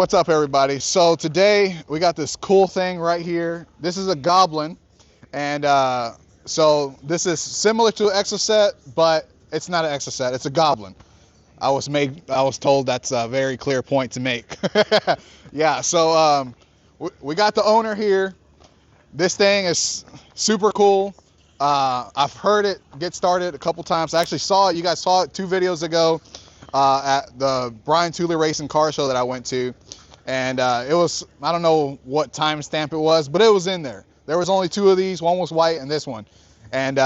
What's up, everybody? So today we got this cool thing right here. This is a Goblin, and so this is similar to an Exocet, but it's not an Exocet. It's a Goblin. I was told that's a very clear point to make. Yeah. So we got the owner here. This thing is super cool. I've heard it get started a couple times. I actually saw it. You guys saw it 2 videos ago at the Brian Tooley Racing Car Show that I went to. And it was, I don't know what timestamp it was, but it was in there. There was only 2 of these. One was white and this one. And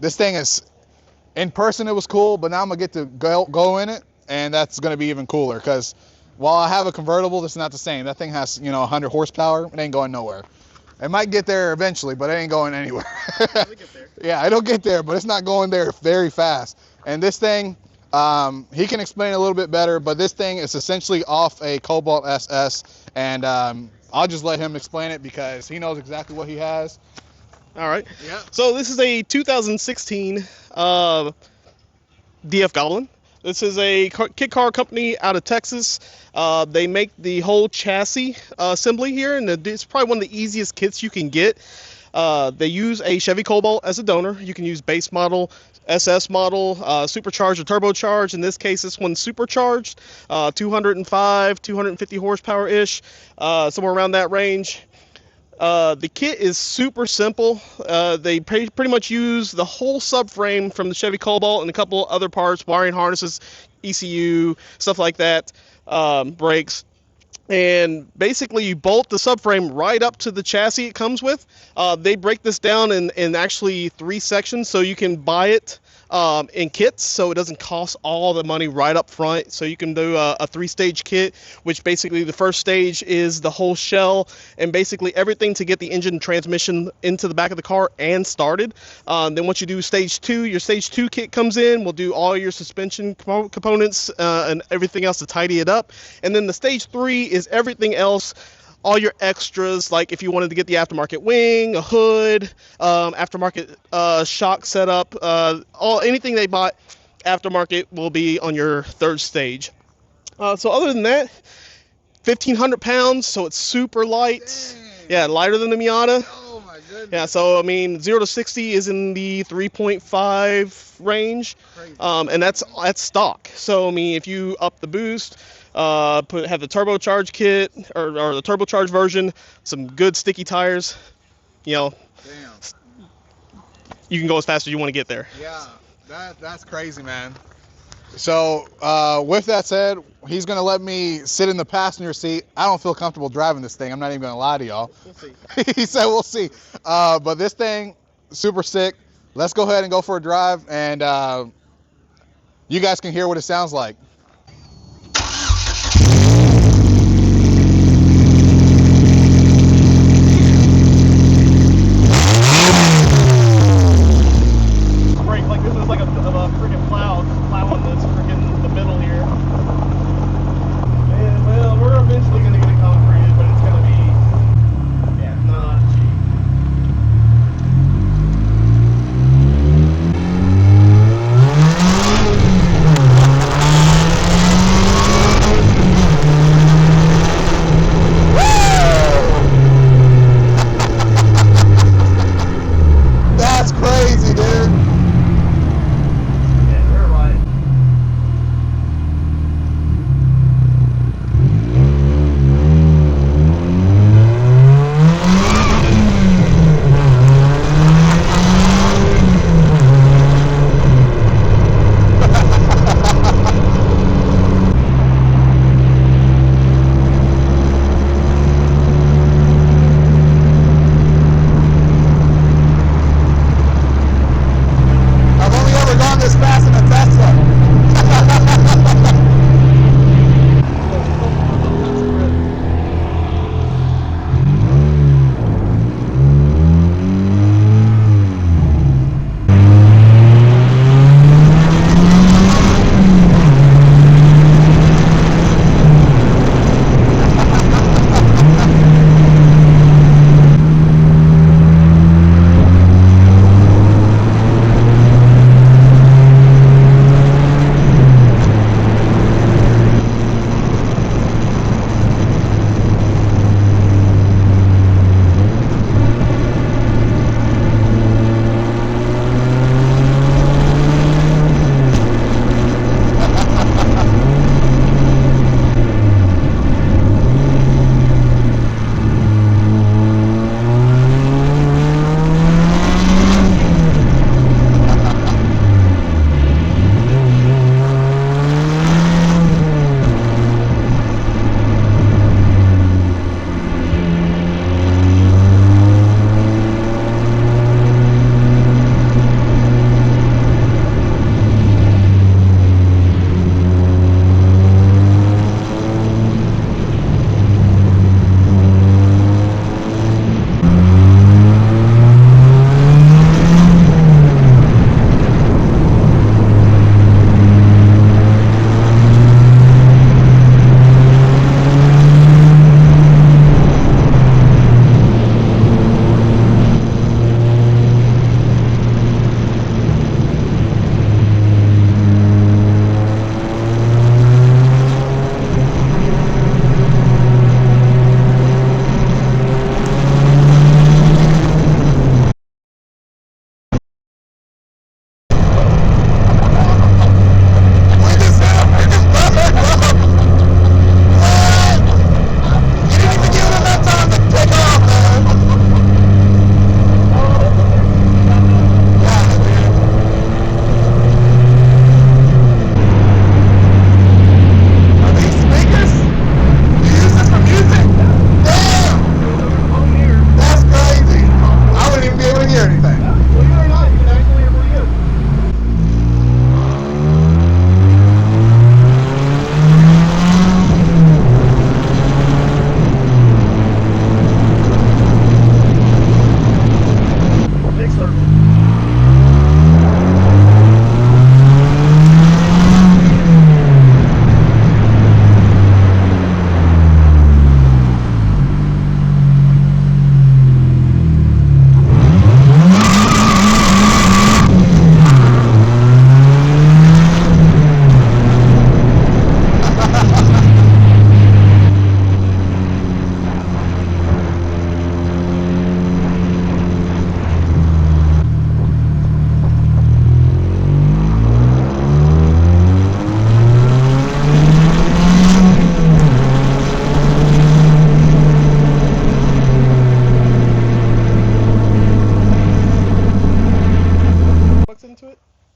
this thing is, in person it was cool, but now I'm going to get to go in it, and that's going to be even cooler. Because while I have a convertible, it's not the same. That thing has, 100 horsepower. It ain't going nowhere. It might get there eventually, but it ain't going anywhere. It'll get there. Yeah, it'll get there, but it's not going there very fast. And this thing, he can explain it a little bit better, but this thing is essentially off a Cobalt SS, and I'll just let him explain it because he knows exactly what he has. All right. Yeah. So this is a 2016 DF Goblin. This is a kit car company out of Texas. They make the whole chassis assembly here, and it's probably one of the easiest kits you can get. They use a Chevy Cobalt as a donor. You can use base model, SS model, supercharged or turbocharged. In this case, this one's supercharged, 205, 250 horsepower-ish, somewhere around that range. The kit is super simple. They pretty much use the whole subframe from the Chevy Cobalt and a couple other parts, wiring harnesses, ECU, stuff like that, brakes. And basically you bolt the subframe right up to the chassis it comes with. They break this down in actually 3 sections, so you can buy it in kits, so it doesn't cost all the money right up front. So you can do a 3-stage kit, which basically the first stage is the whole shell and basically everything to get the engine and transmission into the back of the car and started. Then once you do stage 2, your stage 2 kit comes in. We'll do all your suspension components and everything else to tidy it up. And then the stage 3 is everything else, all your extras, like if you wanted to get the aftermarket wing, a hood, aftermarket shock setup, anything they bought aftermarket will be on your 3rd stage. So other than that, 1,500 pounds, so it's super light. Dang. Yeah, lighter than the Miata. Oh my goodness. Yeah, so I mean, 0 to 60 is in the 3.5 range, and that's stock. So I mean, if you up the boost, have the turbocharged kit or the turbocharged version, some good sticky tires, Damn. you can go as fast as you want to get there. Yeah, that's crazy, man. So with that said, he's gonna let me sit in the passenger seat. I don't feel comfortable driving this thing. I'm not even gonna lie to y'all. We'll see. He said we'll see. But this thing, super sick. Let's go ahead and go for a drive, and you guys can hear what it sounds like.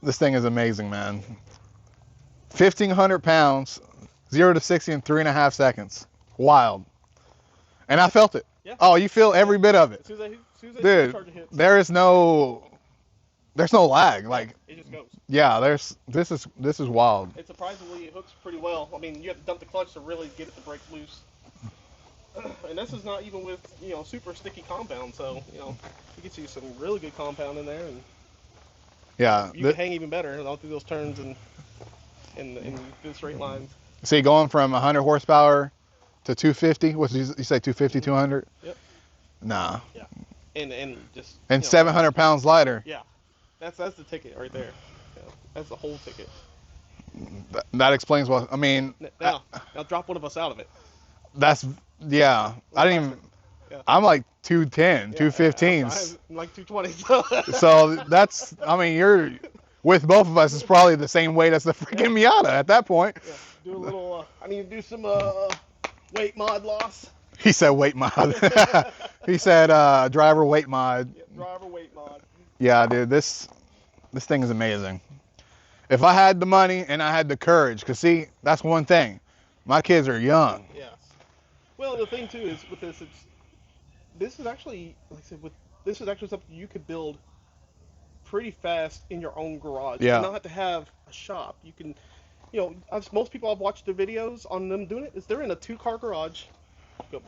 This thing is amazing, man. 1,500 pounds, 0 to 60 in 3.5 seconds. Wild. And I felt it. Yeah. Oh, you feel every bit of it. As soon as that Dude, supercharger hits, there's no lag. Like, it just goes. yeah, this is wild. It surprisingly it hooks pretty well. I mean, you have to dump the clutch to really get it to break loose. And this is not even with, super sticky compound, so, you get you some really good compound in there, and Yeah. you can hang even better all through those turns and in good straight lines. See, going from 100 horsepower to 250, what did you say, 250, 200? Yep. Nah. Yeah. And just... And 700 pounds lighter. Yeah. That's the ticket right there. That's the whole ticket. That explains what, I mean... Now drop one of us out of it. That's, yeah. I didn't even... Yeah. I'm like 210, 215. I'm like 220. So. So that's, I mean, you're... With both of us, it's probably the same weight as the freaking Miata at that point. Yeah. Do a little, I need to do some weight mod loss. He said weight mod. He said driver weight mod. Yeah, driver weight mod. Yeah, dude, this thing is amazing. If I had the money and I had the courage, because see, that's one thing. My kids are young. Yes. Well, the thing too is with this, this is actually, like I said, this is actually something you could build pretty fast in your own garage. Yeah. You don't have to have a shop. You can, most people I've watched the videos on them doing it is they're in a 2-car garage,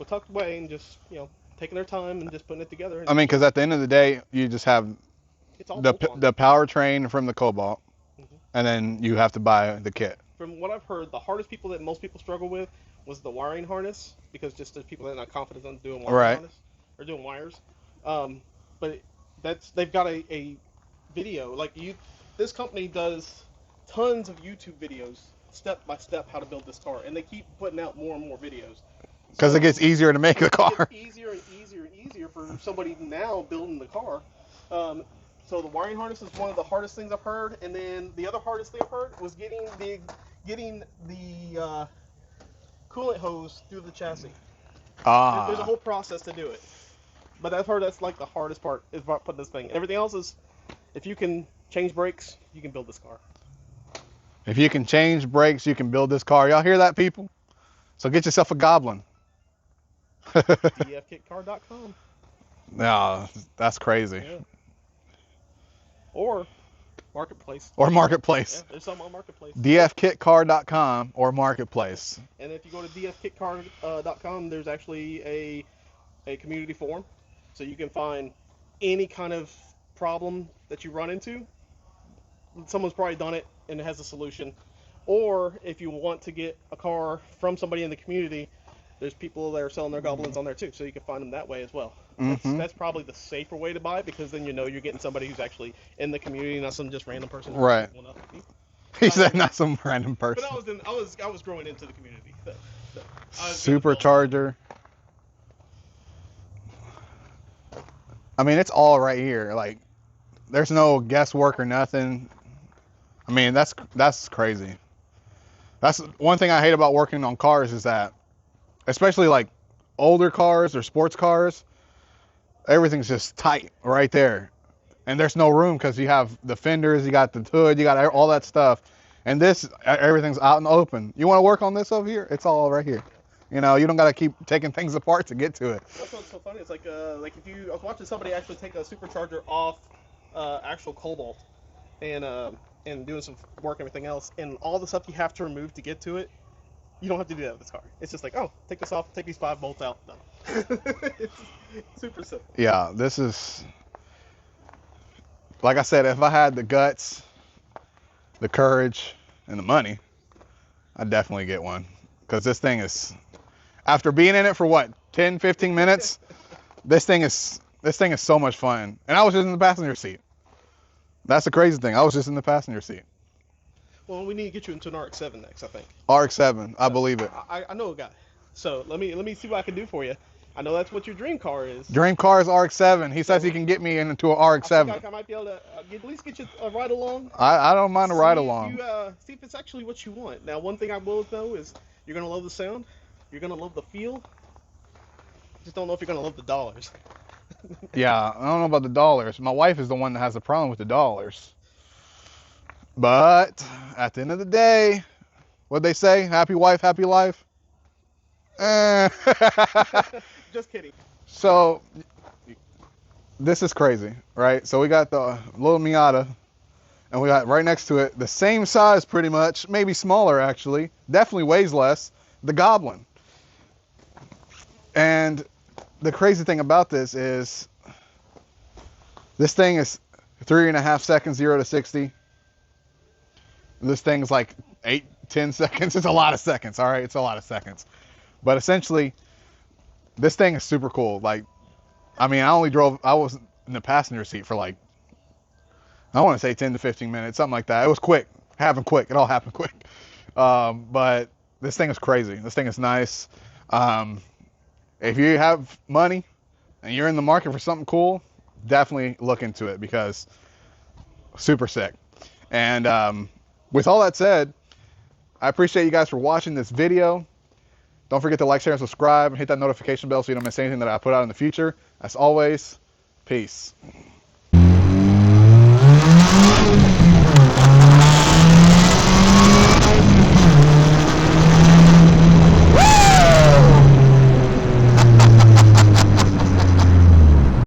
tucked away, and just taking their time and just putting it together. I mean, because at the end of the day, you just have the powertrain from the Cobalt, and then you have to buy the kit. From what I've heard, the hardest people that most people struggle with was the wiring harness, because just there's people that are not confident on doing wiring harness or doing wires. But they've got a video, like this company does tons of YouTube videos step by step how to build this car, and they keep putting out more and more videos because it gets easier to make the car. It gets easier and easier and easier for somebody now building the car. So the wiring harness is one of the hardest things I've heard, and then the other hardest thing I've heard was getting the coolant hose through the chassis. There's a whole process to do it, but I've heard that's like the hardest part is putting this thing. Everything else is, if you can change brakes, you can build this car. If you can change brakes, you can build this car. Y'all hear that, people? So get yourself a Goblin. DFKitcar.com. No, that's crazy. Yeah. Or Marketplace. Marketplace. Yeah, there's some on Marketplace. DFKitcar.com or Marketplace. And if you go to DFKitcar.com, there's actually a community forum, so you can find any kind of problem that you run into. Someone's probably done it and it has a solution. Or if you want to get a car from somebody in the community, there's people that are selling their Goblins on there too, so you can find them that way as well. That's probably the safer way to buy it, because then you're getting somebody who's actually in the community, not some just random person. Right. He said not some random person. But I was growing into the community. Supercharger. I mean, it's all right here. Like, there's no guesswork or nothing. I mean, that's crazy. That's one thing I hate about working on cars, is that, especially like older cars or sports cars, everything's just tight right there. And there's no room because you have the fenders, you got the hood, you got all that stuff. And this, everything's out in the open. You want to work on this over here? It's all right here. You don't got to keep taking things apart to get to it. That's what's so funny. It's like I was watching somebody actually take a supercharger off actual Cobalt and doing some work and everything else, and all the stuff you have to remove to get to it, you don't have to do that with this car. It's just like, oh, take this off, take these 5 bolts out, done. It's super simple. Yeah, this is, like I said, if I had the guts, the courage, and the money, I'd definitely get one. Because this thing is, after being in it for what, 10, 15 minutes, this thing is so much fun. And I was just in the passenger seat. That's the crazy thing. I was just in the passenger seat. Well, we need to get you into an RX-7 next, I think. RX-7, I believe it. I know a guy. So let me see what I can do for you. I know that's what your dream car is. Dream car is RX-7. He says he can get me into an RX-7. I might be able to at least get you a ride along. I don't mind a ride along. See if it's actually what you want. Now, one thing I will know is you're going to love the sound. You're going to love the feel. Just don't know if you're going to love the dollars. Yeah, I don't know about the dollars. My wife is the one that has the problem with the dollars. But at the end of the day, what'd they say? Happy wife, happy life? Eh. Just kidding. So this is crazy, right? So we got the little Miata, and we got right next to it, the same size pretty much, maybe smaller actually, definitely weighs less, the Goblin. And the crazy thing about this is this thing is 3.5 seconds, 0 to 60. This thing's like 8-10 seconds. It's a lot of seconds, all right? It's a lot of seconds. But essentially, this thing is super cool. Like, I mean, I was in the passenger seat for like, I want to say 10 to 15 minutes, something like that. It was quick, happened quick. It all happened quick. But this thing is crazy. This thing is nice. If you have money and you're in the market for something cool, definitely look into it because super sick. And with all that said, I appreciate you guys for watching this video. Don't forget to like, share, and subscribe, and hit that notification bell so you don't miss anything that I put out in the future. As always, peace.